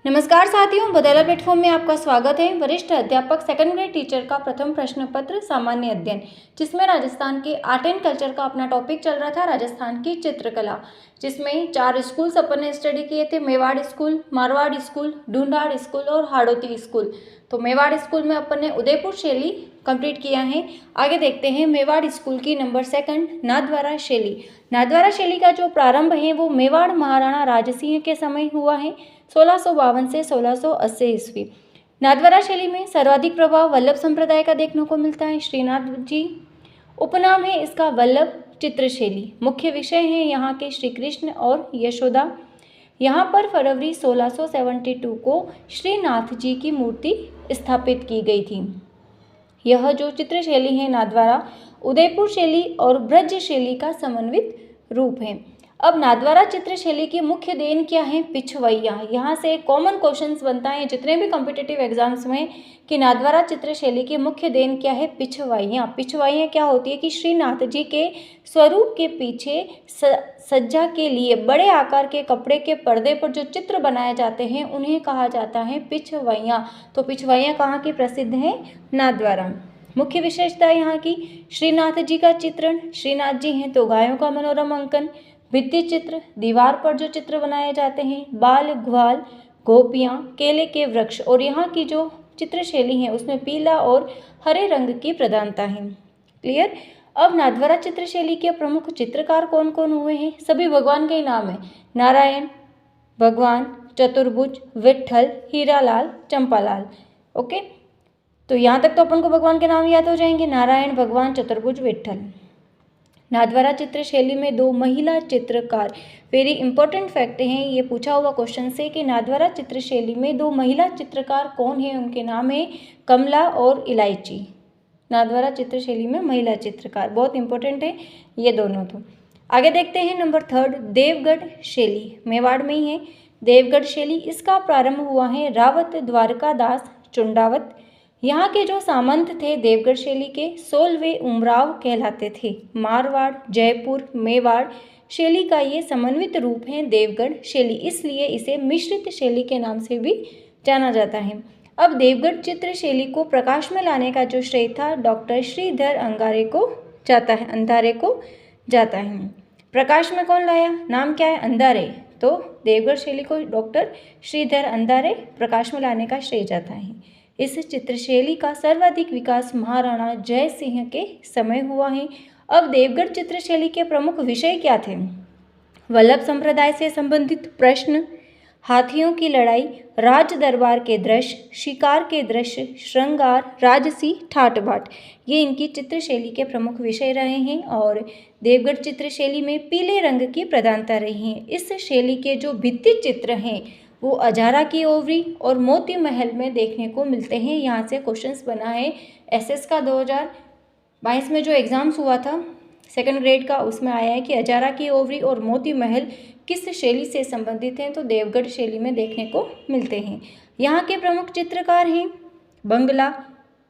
नमस्कार साथियों, बदला प्लेटफॉर्म में आपका स्वागत है। वरिष्ठ अध्यापक सेकंड ग्रेड टीचर का प्रथम प्रश्न पत्र सामान्य अध्ययन, जिसमें राजस्थान के आर्ट एंड कल्चर का अपना टॉपिक चल रहा था, राजस्थान की चित्रकला, जिसमें 4 स्कूल्स अपन ने स्टडी किए थे। Mewar school, Marwar school, Dhundhar school और हाड़ौती स्कूल। तो मेवाड़ स्कूल में अपन ने उदयपुर शैली कंप्लीट किया है। आगे देखते हैं मेवाड़ स्कूल की नंबर 2 नाथद्वारा शैली। नाथद्वारा शैली का जो प्रारंभ है वो मेवाड़ महाराणा राजसिंह के समय हुआ है, 1652 से 1680 ईस्वी। नाथद्वारा शैली में सर्वाधिक प्रभाव वल्लभ संप्रदाय का देखने को मिलता है। श्रीनाथ जी उपनाम है इसका वल्लभ चित्र शैली। मुख्य विषय है यहाँ के श्री कृष्ण और यशोदा। यहाँ पर फरवरी 1672 को श्रीनाथ जी की मूर्ति स्थापित की गई थी। यह जो चित्र शैली है नाथद्वारा उदयपुर शैली और ब्रज शैली का समन्वित रूप है। अब नाथद्वारा चित्र शैली की मुख्य देन क्या है? पिछवैया। यहाँ से कॉमन क्वेश्चंस बनता है जितने भी कॉम्पिटिटिव एग्जाम्स में कि नाथद्वारा चित्र शैली की मुख्य देन क्या है? पिछवैया। पिछवैया क्या होती है कि श्रीनाथ जी के स्वरूप के पीछे सज्जा के लिए बड़े आकार के कपड़े के पर्दे पर जो चित्र बनाए जाते हैं उन्हें कहा जाता है पिछवैया। तो पिछवैया कहाँ की प्रसिद्ध है? नाथद्वारा। मुख्य विशेषता यहाँ की श्रीनाथ जी का चित्रण। श्रीनाथ जी हैं तो गायों का मनोरम अंकन, भित्ति चित्र, दीवार पर जो चित्र बनाए जाते हैं, बाल ग्वाल, गोपियाँ, केले के वृक्ष, और यहाँ की जो चित्र शैली है उसमें पीला और हरे रंग की प्रधानता है। क्लियर। अब नाथद्वारा चित्र शैली के प्रमुख चित्रकार कौन कौन हुए हैं? सभी भगवान के ही नाम है, नारायण भगवान, चतुर्भुज, विट्ठल, हीरालाल, चंपालाल। ओके, तो यहाँ तक तो अपन को भगवान के नाम याद हो जाएंगे, नारायण भगवान, चतुर्भुज, विट्ठल। नाथद्वारा चित्र शैली में 2 महिला चित्रकार, वेरी इंपॉर्टेंट फैक्ट हैं, ये पूछा हुआ क्वेश्चन से कि नाथद्वारा चित्र शैली में 2 महिला चित्रकार कौन है? उनके नाम है कमला और इलायची। नाथद्वारा चित्र शैली में महिला चित्रकार बहुत इंपॉर्टेंट है ये दोनों। तो आगे देखते हैं नंबर 3 देवगढ़ शैली, मेवाड़ में ही है देवगढ़ शैली। इसका प्रारंभ हुआ है रावत द्वारकादास चुंडावत। यहाँ के जो सामंत थे देवगढ़ शैली के 16वें उमराव कहलाते थे। मारवाड़, जयपुर, मेवाड़ शैली का ये समन्वित रूप है देवगढ़ शैली, इसलिए इसे मिश्रित शैली के नाम से भी जाना जाता है। अब देवगढ़ चित्र शैली को प्रकाश में लाने का जो श्रेय था डॉक्टर श्रीधर अंगारे को जाता है। प्रकाश में कौन लाया? नाम क्या है? अंधारे। तो देवगढ़ शैली को डॉक्टर श्रीधर अंधारे प्रकाश में लाने का श्रेय जाता है। इस चित्रशैली का सर्वाधिक विकास महाराणा जय सिंह के समय हुआ है। अब देवगढ़ चित्रशैली के प्रमुख विषय क्या थे? वल्लभ संप्रदाय से संबंधित प्रश्न, हाथियों की लड़ाई, राज दरबार के दृश्य, शिकार के दृश्य, श्रृंगार, राजसी, ठाट बाट, ये इनकी चित्रशैली के प्रमुख विषय रहे हैं। और देवगढ़ चित्रशैली में पीले रंग की प्रधानता रही है। इस शैली के जो भित्ति चित्र हैं वो अजारा की ओवरी और मोती महल में देखने को मिलते हैं। यहाँ से क्वेश्चंस बना है एसएस का 2022 में जो एग्ज़ाम्स हुआ था सेकंड ग्रेड का, उसमें आया है कि अजारा की ओवरी और मोती महल किस शैली से संबंधित हैं? तो देवगढ़ शैली में देखने को मिलते हैं। यहाँ के प्रमुख चित्रकार हैं बंगला,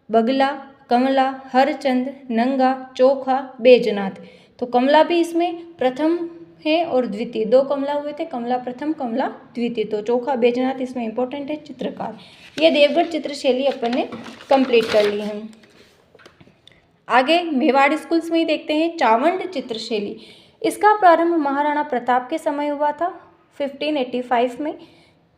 बगला, कमला, हरचंद, नंगा, चोखा, बैजनाथ। तो कमला भी इसमें प्रथम है और द्वितीय, 2 कमला हुए थे, कमला प्रथम, कमला द्वितीय। तो चोखा, बैजनाथ इसमें इंपॉर्टेंट है चित्रकार। ये देवगढ़ चित्रशैली अपन ने कंप्लीट कर ली है। आगे मेवाड़ स्कूल्स में ही देखते हैं चावंड चित्रशैली। इसका प्रारंभ महाराणा प्रताप के समय हुआ था 1585 में,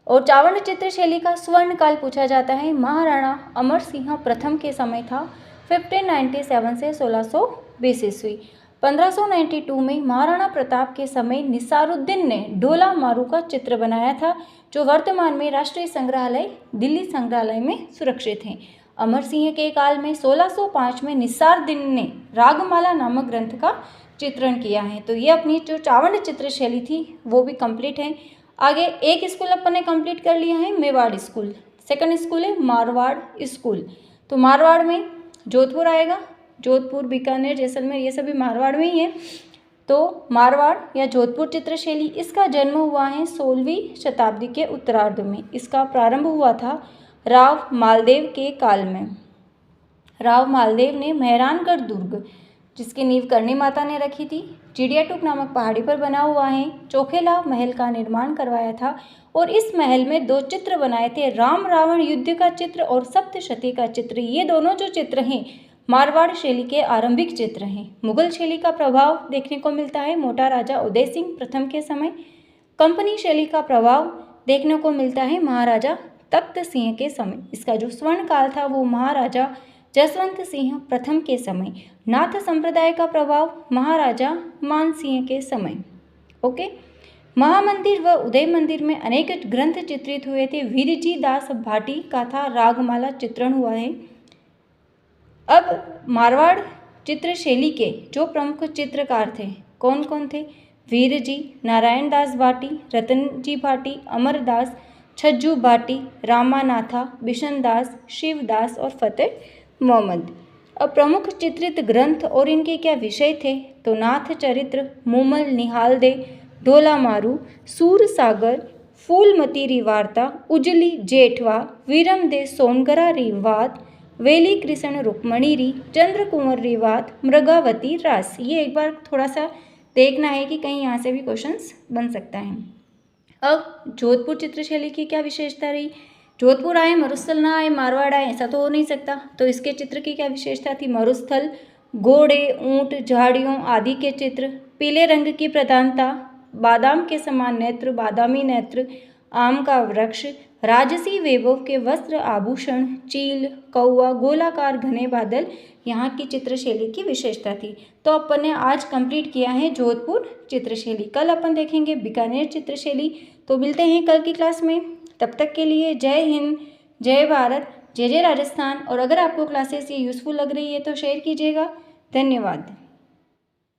और चावंड चित्रशैली का स्वर्ण काल पूछा जाता है महाराणा अमर सिंह प्रथम के समय था 1597 से 1620 ईस्वी। 1592 में महाराणा प्रताप के समय निसारुद्दीन ने ढोला मारू का चित्र बनाया था, जो वर्तमान में राष्ट्रीय संग्रहालय दिल्ली संग्रहालय में सुरक्षित हैं। अमर सिंह के काल में 1605 में निसारुद्दीन ने रागमाला नामक ग्रंथ का चित्रण किया है। तो ये अपनी जो चावंड चित्रशैली थी वो भी कंप्लीट है। आगे एक स्कूल अपन ने कंप्लीट कर लिया है मेवाड़ स्कूल, सेकंड स्कूल है मारवाड़ स्कूल। तो मारवाड़ में जोधपुर आएगा, जोधपुर, बीकानेर, जैसलमेर ये सभी मारवाड़ में ही है। तो मारवाड़ या जोधपुर चित्रशैली, इसका जन्म हुआ है 16वीं शताब्दी के उत्तरार्ध में। इसका प्रारंभ हुआ था राव मालदेव के काल में। राव मालदेव ने मेहरानगढ़ दुर्ग जिसकी नींव करणी माता ने रखी थी। चिड़ियाटूक नामक पहाड़ी पर बना हुआ है। चोखेला महल का निर्माण करवाया था और इस महल में 2 चित्र बनाए थे, राम रावण युद्ध का चित्र और सप्तशती का चित्र। ये दोनों जो चित्र हैं मारवाड़ शैली के आरंभिक चित्र हैं। मुगल शैली का प्रभाव देखने को मिलता है मोटा राजा उदय सिंह प्रथम के समय। कंपनी शैली का प्रभाव देखने को मिलता है महाराजा तख्त सिंह के समय। इसका जो स्वर्ण काल था वो महाराजा जसवंत सिंह प्रथम के समय। नाथ संप्रदाय का प्रभाव महाराजा मान सिंह के समय। ओके, महामंदिर व उदय मंदिर में अनेक ग्रंथ चित्रित हुए थे। वीरजी दास भाटी का था रागमाला चित्रण हुआ है। अब मारवाड़ चित्र शैली के जो प्रमुख चित्रकार थे कौन कौन थे? वीरजी, नारायण दास भाटी, रतनजी भाटी, अमरदास, छज्जू भाटी, रामानाथा, बिशनदास, शिवदास और फतेह मोहम्मद। अब प्रमुख चित्रित ग्रंथ और इनके क्या विषय थे? तो नाथ चरित्र, मूमल निहाल दे, ढोला मारू, सूर सागर, फूलमती री वार्ता, उजली जेठवा, वीरम दे सोनगरा री वात, वेली कृष्ण रुक्मणी री, चंद्र कुंवर री वात, मृगावती रास। ये एक बार थोड़ा सा देखना है कि कहीं यहाँ से भी क्वेश्चंस बन सकता है। अब जोधपुर चित्रशैली की क्या विशेषता रही? जोधपुर आए मरुस्थल ना आए मारवाड़ आए ऐसा तो हो नहीं सकता। तो इसके चित्र की क्या विशेषता थी? मरुस्थल, घोड़े, ऊंट, झाड़ियों आदि के चित्र, पीले रंग की प्रधानता, बादाम के समान नेत्र, बादामी नेत्र, आम का वृक्ष, राजसी वैभव के वस्त्र आभूषण, चील, कौवा, गोलाकार घने बादल यहाँ की चित्रशैली की विशेषता थी। तो अपन ने आज कंप्लीट किया है जोधपुर चित्रशैली। कल अपन देखेंगे बीकानेर चित्रशैली। तो मिलते हैं कल की क्लास में। तब तक के लिए जय हिंद, जय भारत, जय जय राजस्थान। और अगर आपको क्लासेस ये यूज़फुल लग रही है तो शेयर कीजिएगा। धन्यवाद।